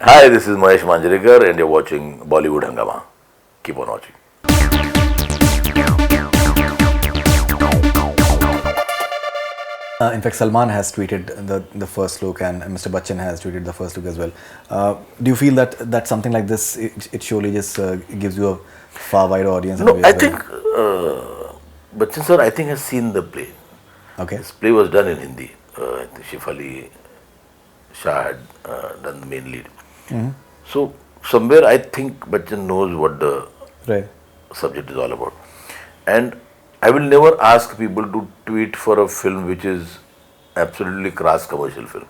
Hi, this is Mahesh Manjrekar and you're watching Bollywood Hungama. Keep on watching. In fact, Salman has tweeted the first look, and Mr. Bachchan has tweeted the first look as well. Do you feel that something like this, it surely just gives you a far wider audience? No, I think Bachchan sir, I think has seen the play. Okay. This play was done in Hindi. I think Shif Ali Shah had done the main lead. So somewhere I think Bachchan knows what the Right. subject is all about. And I will never ask people to tweet for a film which is absolutely crass commercial film.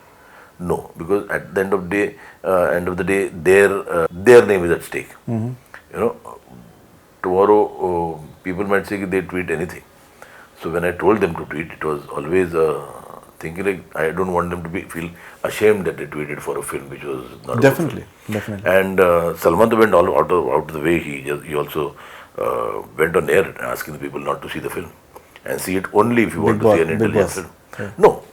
No, because at the end of the day, their name is at stake. You know, tomorrow people might say they tweet anything. So when I told them to tweet, it was always thinking like I don't want them to feel ashamed that they tweeted for a film which was not Definitely, a good film. definitely. And Salman went all out of the way. He also went on air asking the people not to see the film and see it only if you want to see an intelligent film. Yeah. No,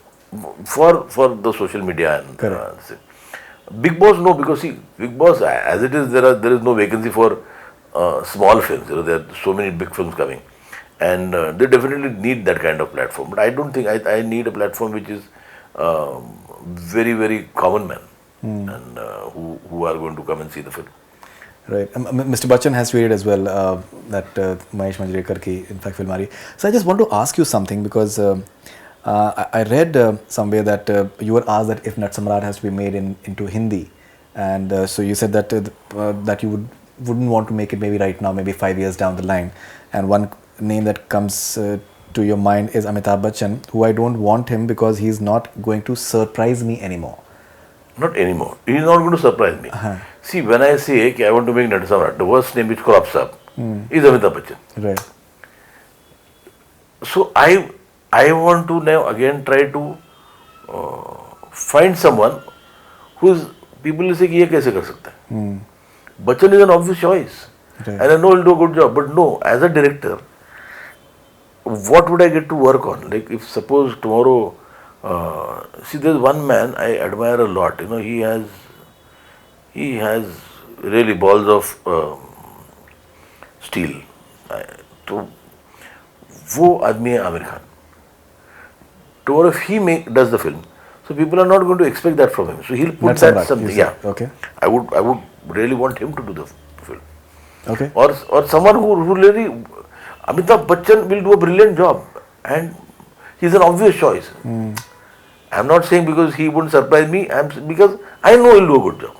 for the social media and Correct. Big Boss, no, because see, Big Boss as it is, there is no vacancy for small films. You know, there are so many big films coming, and they definitely need that kind of platform. But I don't think I need a platform which is very very common man and who are going to come and see the film. Right. Mr. Bachchan has tweeted as well that Mahesh Manjrekar ki, in fact, film aa rahi hai. So I just want to ask you something because I read somewhere that you were asked that if Natsamrat has to be made into Hindi, and so you said that that you wouldn't want to make it maybe right now, maybe 5 years down the line, and one name that comes to your mind is Amitabh Bachchan, who I don't want him because he's not going to surprise me anymore. Not anymore. He is not going to surprise me. See, when I say I want to make Natsamrat, the first name which crops up is Amitabh Bachchan. Right. So I want to now again try to find someone who's people will say कि ये कैसे कर सकता है. Bachchan is an obvious choice, Right. and I know he'll do a good job. But no, as a director, what would I get to work on? Like if suppose tomorrow, see, there's one man I admire a lot. You know, he has really balls of steel. तो वो आदमी है Aamir Khan. Tomorrow if he does the film, so people are not going to expect that from him. So he'll put Natsamrat, that something. you Yeah. said. Okay. I would really want him to do the film. Okay. Or someone who really Amitabh Bachchan will do a brilliant job and he's an obvious choice. I'm not saying because he wouldn't surprise me, because I know he'll do a good job.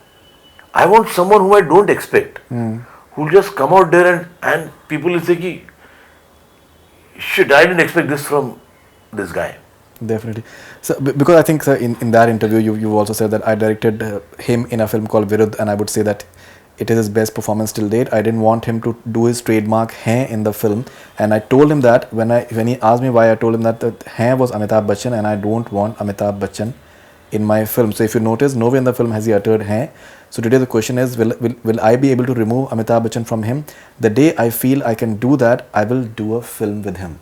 I want someone whom I don't expect, who'll just come out there and people will say, ki, shit, I didn't expect this from this guy. Definitely. So, because I think in that interview, you also said that I directed him in a film called Viruddh, and I would say that it is his best performance till date. I didn't want him to do his trademark hair in the film, and I told him that when he asked me why, I told him that the hair was Amitabh Bachchan, and I don't want Amitabh Bachchan in my film. So if you notice, nowhere in the film has he uttered hair. So today the question is, will I be able to remove Amitabh Bachchan from him? The day I feel I can do that, I will do a film with him.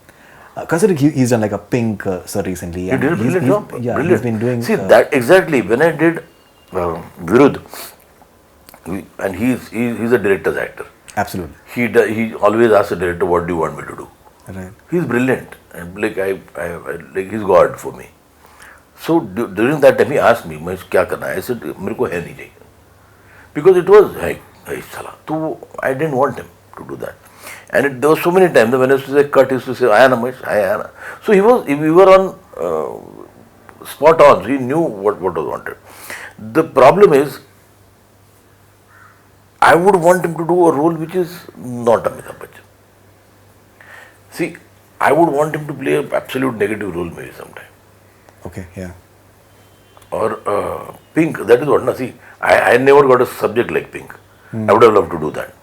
Considering he's done like a Pink sir recently. He did a brilliant job. Yeah, Brilliant. he's been doing. See, that exactly. When I did Viruddh, and he's a director's actor. Absolutely. He always asks the director, what do you want me to do? Right. He's brilliant. And like like he's God for me. So during that time he asked me, मैं क्या करना है? I said, मेरे को है नहीं चाहिए. Because it was, hey, साला. So I didn't want him to do that. And there were so many times when I used to say cut, he used to say, Ayana Mahesh, Ayana. So we were on spot on. So he knew what was wanted. The problem is, I would want him to do a role which is not Amitabh Bachchan. See, I would want him to play an absolute negative role maybe sometime. Okay, yeah. Or Pink, that is what, na, see, I never got a subject like Pink. I would have loved to do that.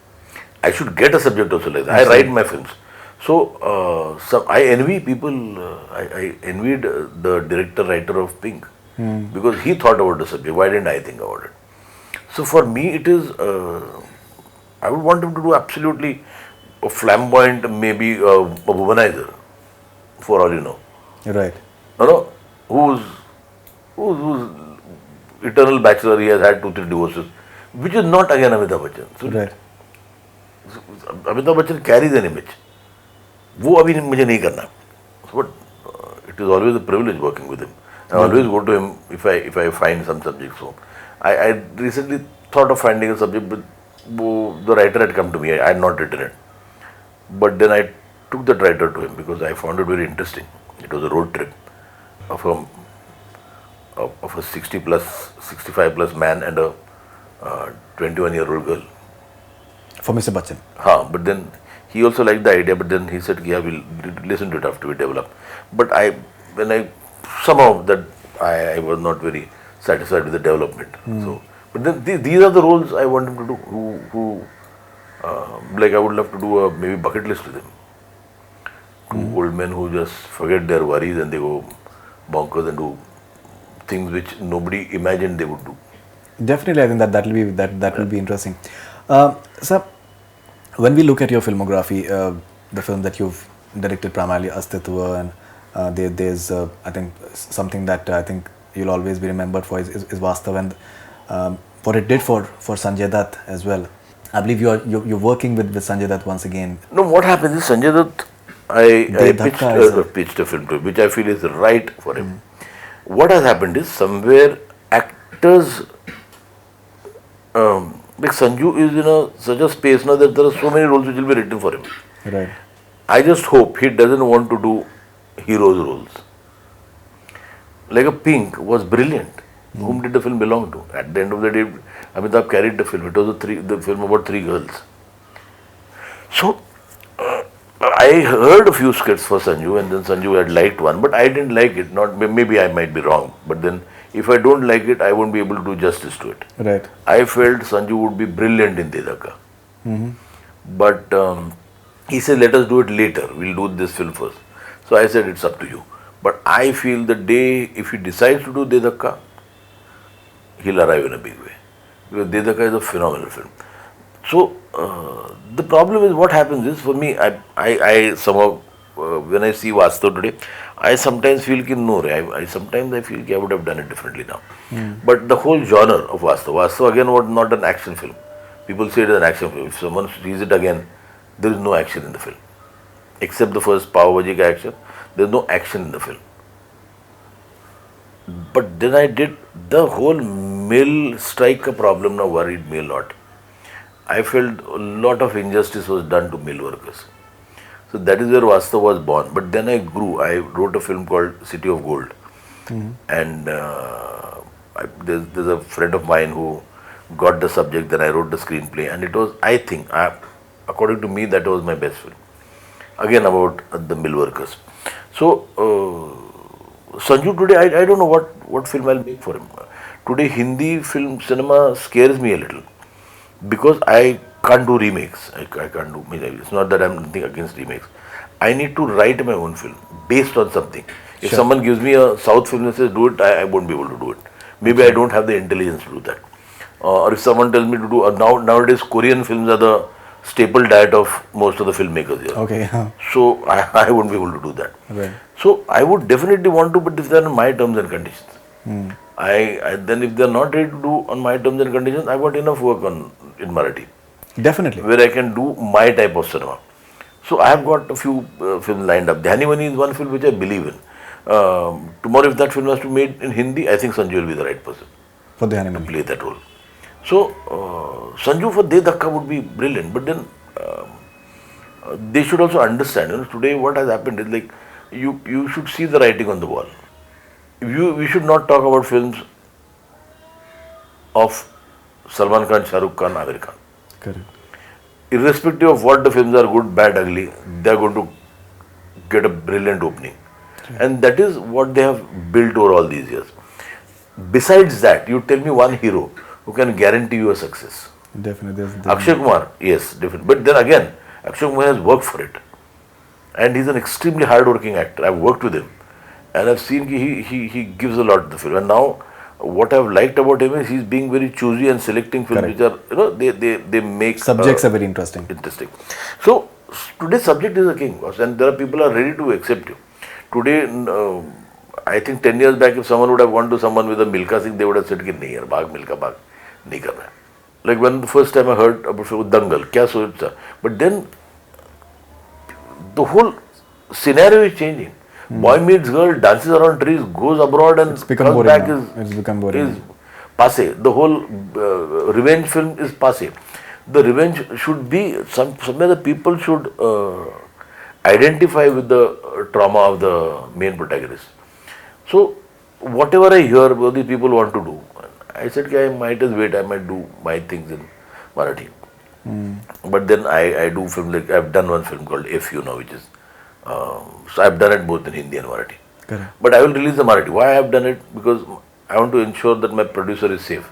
I should get a subject also like that. I write my films. So, I envy people, I envied the director, writer of Pink because he thought about the subject. Why didn't I think about it? So for me, it is, I would want him to do absolutely a flamboyant, maybe a womanizer, for all you know. Right. You know, who's eternal bachelor, he has had 2-3 divorces. which is not again Amitabh Bachchan. So Right. Amitabh Bachchan carries an image. वो अभी मुझे नहीं करना. But it is always a privilege working with him. I always go to him if I find some subject. So I recently thought of finding a subject, but the writer had come to me. I had not written it. But then I took that writer to him because I found it very interesting. It was a road trip of a 60 plus, 65 plus man and a 21-year-old girl. For Mr. Bachchan. But then he also liked the idea, but then he said, yeah, we'll listen to it after we develop. But somehow that I was not very satisfied with the development. So, but then these are the roles I want him to do. Like I would love to do a maybe bucket list with him. Two old men who just forget their worries and they go bonkers and do things which nobody imagined they would do. Definitely, I think that will be interesting. Sir, when we look at your filmography, the film that you've directed primarily Astitva, and there's I think something that I think you'll always be remembered for is Vastav, and what it did for Sanjay Dutt as well. I believe you're working with Sanjay Dutt once again. No, what happens is Sanjay Dutt, I pitched a film to him, which I feel is right for him. What has happened is somewhere actors, like Sanju is in such a space now that there are so many roles which will be written for him. Right. I just hope he doesn't want to do heroes roles. Like a Pink was brilliant. Whom did the film belong to? At the end of the day, Amitabh carried the film. It was the film about 3 girls. So, I heard a few scripts for Sanju, and then Sanju had liked one, but I didn't like it. Maybe I might be wrong, but then if I don't like it, I won't be able to do justice to it. Right. I felt Sanju would be brilliant in Dedaka. But he said, let us do it later. We'll do this film first. So I said, it's up to you. But I feel the day, if he decides to do Dedaka, he'll arrive in a big way. Because Dedaka is a phenomenal film. So, the problem is what happens is, for me, I somehow, when I see Vastav today, I sometimes feel sometimes I feel I would have done it differently now. But the whole genre of Vastav again was not an action film. People say it is an action film. If someone sees it again, there is no action in the film. Except the first Pav Bhaji action, there is no action in the film. But then I did the whole mill strike a problem now worried me a lot. I felt a lot of injustice was done to mill workers. So that is where Vastav was born. But then I grew. I wrote a film called City of Gold. And there's a friend of mine who got the subject, then I wrote the screenplay. And it was, I think, according to me, that was my best film. Again about the mill workers. So, Sanju today, I don't know what film I'll make for him. Today, Hindi film cinema scares me a little. Because I can't do remakes. I can't do, it's not that I'm nothing against remakes. I need to write my own film based on something. If someone gives me a South film and says do it, I won't be able to do it. Maybe I don't have the intelligence to do that. Or if someone tells me to do, nowadays Korean films are the staple diet of most of the filmmakers here. Okay. So I won't be able to do that. Right. So I would definitely want to, but if they are on my terms and conditions. Then if they are not ready to do on my terms and conditions, I've got enough work in Marathi. Definitely. Where I can do my type of cinema. So I have got a few films lined up. Dhyani Mani is one film which I believe in. Tomorrow if that film has to be made in Hindi, I think Sanjay will be the right person For Dhyani to Mani. play that role. So Sanju for De Dhakka would be brilliant. But then they should also understand, today what has happened is like, you should see the writing on the wall. We should not talk about films of Salman Khan, Shah Rukh Khan, Aamir Khan. Correct. Irrespective of what the films are, good, bad, ugly, they are going to get a brilliant opening. And that is what they have built over all these years. Besides that, you tell me one hero who can guarantee you a success. Definitely. Akshay Kumar, yes, different. But then again, Akshay Kumar has worked for it. And he's an extremely hard-working actor. I've worked with him. And I've seen he gives a lot to the film. And now, what I've liked about him is he's being very choosy and selecting films which are, they make... Subjects are very interesting. So, today's subject is a king, boss. And there are people who are ready to accept you. Today, I think 10 years back, if someone would have gone to someone with a Milka Singh, they would have said, nahi yaar, Bhag, Milka Bhag, nahi karna hai. Like when the first time I heard about Dangal, kya socha? But then the whole scenario is changing. Boy meets girl, dances around trees, goes abroad and It's become comes boring back now. It's become boring. is passe. The whole revenge film is passe. The revenge should be somewhere the people should identify with the trauma of the main protagonist. So whatever I hear what these people want to do, I said I might as wait. I might do my things in Marathi. But then I do film like I've done one film called FU now, which is so I've done it both in Hindi and Marathi. Correct. But I will release the Marathi. Why I have done it? Because I want to ensure that my producer is safe.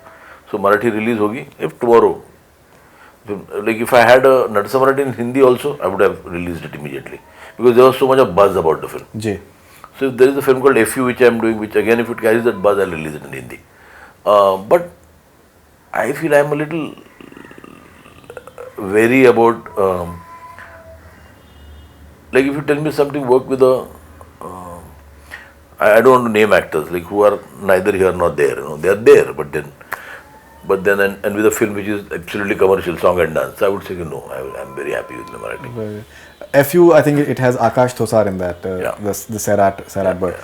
So Marathi release hogi. If tomorrow, like if I had a Natsamrat in Hindi also, I would have released it immediately because there was so much of buzz about the film. J. So if there is a film called FU which I am doing, which again if it carries that buzz, I'll release it in Hindi. But I feel I am a little wary about like if you tell me something work with a I don't want to name actors like who are neither here nor there, they are there, but then and with a film which is absolutely commercial, song and dance, I would say no, I'm very happy with the Marathi. FU, I think it has Akash Thosar in that, Yeah. the Sairat bird.